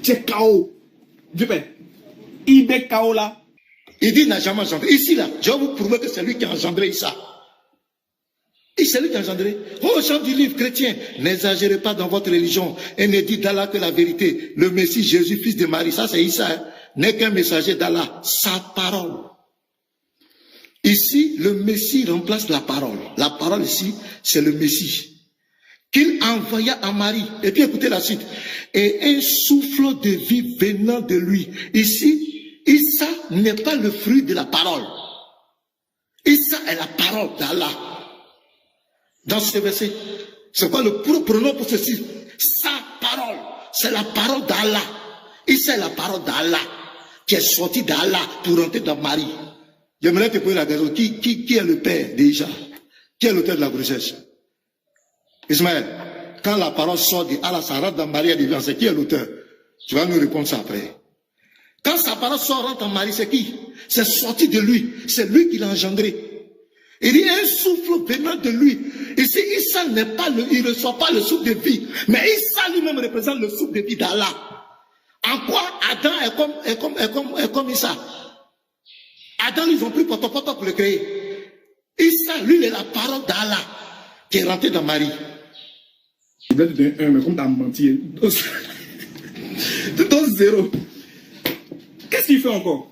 Tu es KO. Du père. Il est KO là. Il dit il n'a jamais engendré. Ici, là, je vais vous prouver que c'est lui qui a engendré Issa. Et c'est lui qui a engendré. Oh, gens du livre chrétien, n'exagérez pas dans votre religion et ne dites d'Allah que la vérité. Le Messie Jésus, fils de Marie, ça c'est Issa, hein, n'est qu'un messager d'Allah. Sa parole. Ici, le Messie remplace la parole. La parole ici, c'est le Messie. Qu'il envoya à Marie. Et puis écoutez la suite. Et un souffle de vie venant de lui. Ici, Issa n'est pas le fruit de la parole. Issa est la parole d'Allah. Dans ce verset, c'est quoi le pronom pour ceci? Sa parole. C'est la parole d'Allah. Issa est la parole d'Allah qui est sortie d'Allah pour entrer dans Marie. J'aimerais te poser la question. Qui est le père déjà? Qui est l'auteur de la grossesse? Ismaël, quand la parole sort d'Allah, ça rentre dans Marie, elle devient, c'est qui est l'auteur? Tu vas nous répondre ça après. Quand sa parole sort, rentre en Marie, c'est qui? C'est sorti de lui. C'est lui qui l'a engendré. Il y a un souffle venant de lui. Ici, Issa n'est pas il ne reçoit pas le souffle de vie. Mais Issa lui-même représente le souffle de vie d'Allah. En quoi Adam est comme Issa? Adam, ils ont pris poto pour le créer. Issa, lui, il est la parole d'Allah qui est rentrée dans Marie. Il va te donner un, mais comme tu as menti, tu donnes 0. Qu'est-ce qu'il fait encore?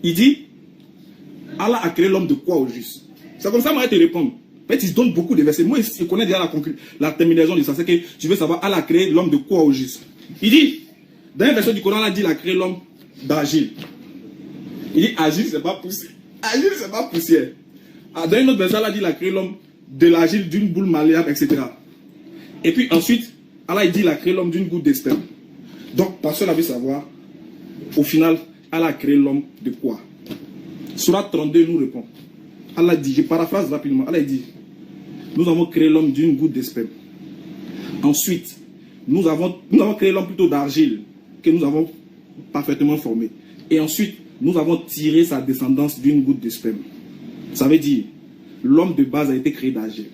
Il dit, Allah a créé l'homme de quoi au juste? C'est comme ça que je vais te répondre. En fait, il se donne beaucoup de versets. Moi, je connais déjà la terminaison de ça. C'est que tu veux savoir, Allah a créé l'homme de quoi au juste? Il dit, dans un verset du Coran, Allah dit, il a créé l'homme d'argile. Il dit, argile, c'est pas poussière. Argile, c'est pas poussière. Dans un autre verset, Allah dit, il a créé l'homme de l'argile, d'une boule malléable, etc. Et puis ensuite, Allah il dit, il a créé l'homme d'une goutte d'esperme. Donc, personne veut savoir, au final, Allah a créé l'homme de quoi? Sourate 32 nous répond. Allah dit, je paraphrase rapidement, Allah dit, nous avons créé l'homme d'une goutte d'esperme. Ensuite, nous avons créé l'homme plutôt d'argile, que nous avons parfaitement formé. Et ensuite, nous avons tiré sa descendance d'une goutte d'esperme. Ça veut dire, l'homme de base a été créé d'argile.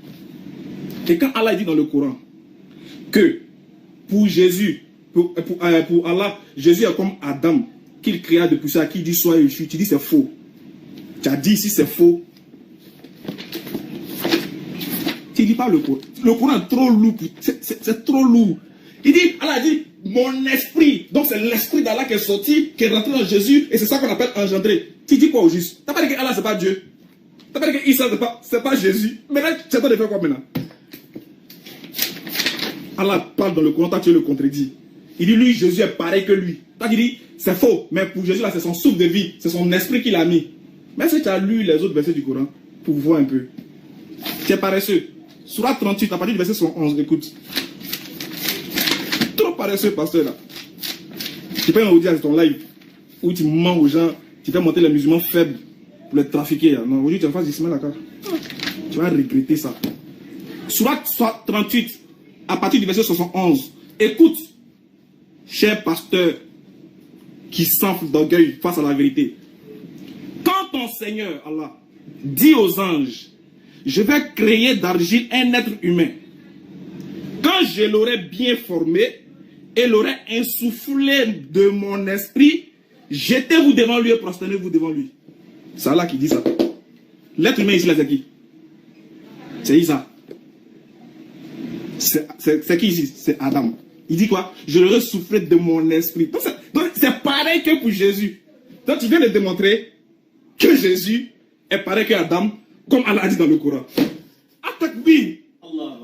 Et quand Allah dit dans le Coran que pour Jésus, pour Allah, Jésus est comme Adam, qu'il créa de poussière, qui dit sois Yeshua, tu dis c'est faux. Tu as dit ici c'est faux. Tu ne dis pas le Coran. Le Coran est trop lourd. C'est trop lourd. Il dit, Allah dit, mon esprit. Donc c'est l'esprit d'Allah qui est sorti, qui est rentré dans Jésus, et c'est ça qu'on appelle engendré. Tu dis quoi au juste? Tu n'as pas dit que Allah c'est pas Dieu. Tu n'as pas dit que Isa c'est pas Jésus. Maintenant, tu as de faire quoi maintenant? Allah parle dans le Coran, toi tu le contredis. Il dit, lui, Jésus est pareil que lui. Toi tu dis, c'est faux, mais pour Jésus là, c'est son souffle de vie, c'est son esprit qu'il a mis. Mais si tu as lu les autres versets du Coran, pour voir un peu, tu es paresseux. Sourate 38, à partir du verset 111, écoute. Trop paresseux, pasteur là. Tu peux me dire à ton live, où tu mens aux gens, tu fais monter les musulmans faibles pour les trafiquer. Là. Non, aujourd'hui tu es en face d'Ismaël Akar. Tu vas regretter ça. Sourate 38, à partir du verset 71, écoute, cher pasteur, qui s'enfle d'orgueil face à la vérité. Quand ton Seigneur, Allah, dit aux anges, je vais créer d'argile un être humain. Quand je l'aurai bien formé et l'aurai insufflé de mon esprit, jetez-vous devant lui et prosternez-vous devant lui. C'est Allah qui dit ça. L'être humain ici, c'est qui? C'est Isa. C'est qui ici? C'est Adam. Il dit quoi? Je l'aurai soufflé de mon esprit. Donc c'est pareil que pour Jésus. Donc tu viens de démontrer que Jésus est pareil que Adam, comme Allah a dit dans le Coran. Attaque bien.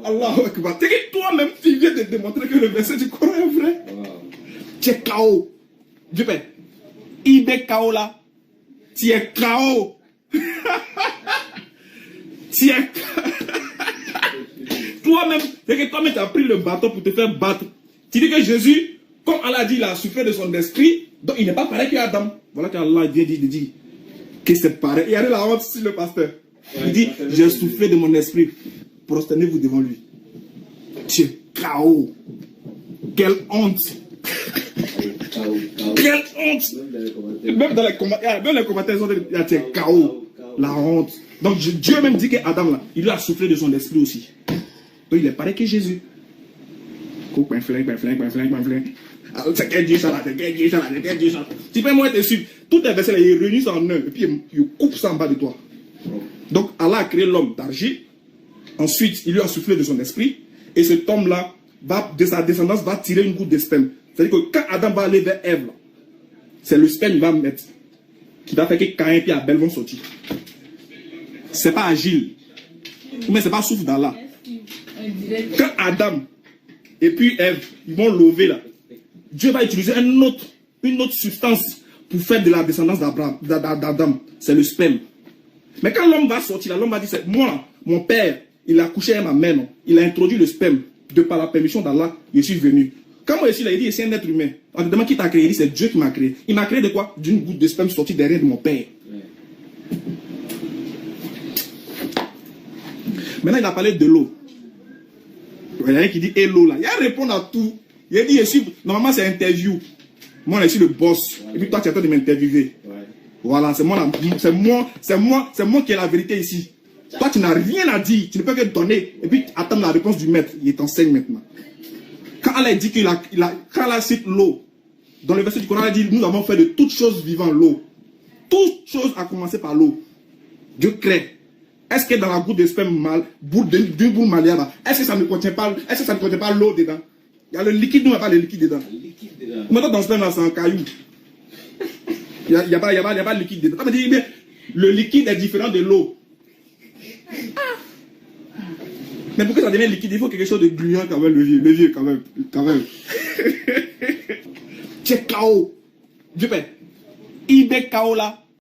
Allahu Akbar. C'est que toi-même tu viens de démontrer que le verset du Coran est vrai. Wow. Tu es KO. Du père. Il est KO là. Tu es KO. Tu es toi-même, c'est que toi-même tu as pris le bâton pour te faire battre. Tu dis que Jésus, comme Allah a dit, il a soufflé de son esprit, donc il n'est pas pareil qu'Adam. Voilà qu'Allah vient dit que c'est pareil. Il y a de la honte sur le pasteur. Il dit, j'ai soufflé de mon esprit. Prosternez-vous devant lui. Tu es KO. Quelle honte. Quelle honte. Même dans les commentaires, ils ont dit, tu es KO. La honte. Donc Dieu même dit qu'Adam, là, il lui a soufflé de son esprit aussi. Donc il est pareil que Jésus. C'est quel Dieu ça là, c'est quel Dieu ça là, c'est quel Dieu ça là. Tu peux moi être sûr, tous tes versets là, ils réunissent en un, et puis ils coupent ça en bas de toi. Donc Allah a créé l'homme d'argile, ensuite il lui a soufflé de son esprit, et cet homme-là, de sa descendance, va tirer une goutte de sperme. C'est-à-dire que quand Adam va aller vers Ève, c'est le sperme qu'il va mettre, qui va faire que Caïn et Abel vont sortir. C'est pas agile, mais c'est pas souffle d'Allah. Quand Adam et puis Ève, ils vont lever là, Dieu va utiliser une autre substance pour faire de la descendance d'Adam. C'est le sperme. Mais quand l'homme va sortir, l'homme va dire, c'est moi, mon père, il a couché avec ma mère, non? Il a introduit le sperme. De par la permission d'Allah, je suis venu. Quand moi je suis là, il dit, c'est un être humain. On te demande qui t'a créé, il dit, c'est Dieu qui m'a créé. Il m'a créé de quoi? D'une goutte de sperme sortie derrière de mon père. Maintenant, il a parlé de l'eau. Il y a un qui dit, et l'eau là. Il y a répondre à tout. Il a dit, normalement c'est interview. Moi, je suis le boss. Et puis toi, tu es en train de m'interviewer. Voilà, c'est moi qui ai la vérité ici. Toi, tu n'as rien à dire. Tu ne peux que donner. Et puis, attendre la réponse du maître. Il t'enseigne maintenant. Quand Allah dit quand Allah cite l'eau, dans le verset du Coran, il dit, nous avons fait de toutes choses vivant l'eau. Toute chose a commencé par l'eau. Dieu crée. Est-ce que dans la goutte de sperme d'une boule malléable, est-ce que ça ne contient pas l'eau dedans? Il y a le liquide, nous, il n'y a pas le liquide dedans. Maintenant, dans le sperme, c'est un caillou. Il n'y a pas de liquide dedans. Ça veut dire, le liquide est différent de l'eau. Mais pour que ça devienne liquide, il faut quelque chose de gluant quand même, le vieux quand même. Tu es KO. Dieu père. Il est KO là.